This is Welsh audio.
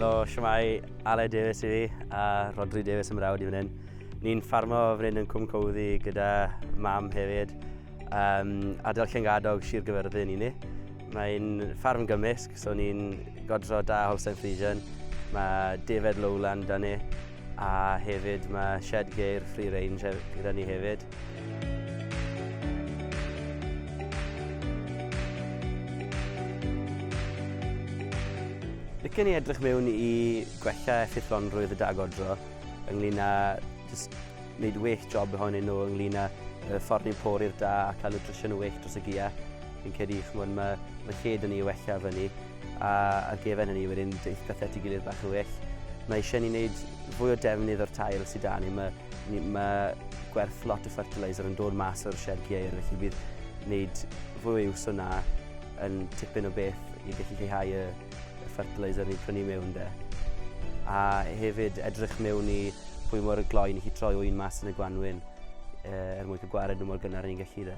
So, siamai Ale Davies I fi, a Rodri Davies yn mrawd I fan hyn. Ni'n ffarmo fan hyn yn Cwmcowddu gyda mam hefyd. Adael Cwmcowddu Sir Gyfyrddin I ni. Mae'n ffarm gymysg, so ni'n godro 2 Holstein Friesian. Mae David Lowland da ni, a hefyd mae shed geir free range gyda ni hefyd. Licen ni edrych mewn I gwella effeithlonrwydd y dagodro ynglyn â wneud well job ohonyn nhw ynglyn â ffordd ni'n pori'r da a cael nutrition well dros y gia. Fi'n credu mae lled yn ei wella fyny a ar gefen hynny wedyn deith pethau at ei gilydd bach yn well. Mae eisiau ni wneud fwy o defnydd o'r tail sydd da ni. Mae gwerth lot o fertiliser yn dod mas o'r shed geir, felly bydd wneud fwy o iws hwnna yn tipyn o beth I gallu lleihau y fertiliser ni'n prynu mewn de. A hefyd edrych mewn I pwy mor gloi ni gallu troi wyn mas yn y gwanwyn mwyn cael gwared nhw mor gynnar ni'n gallu de.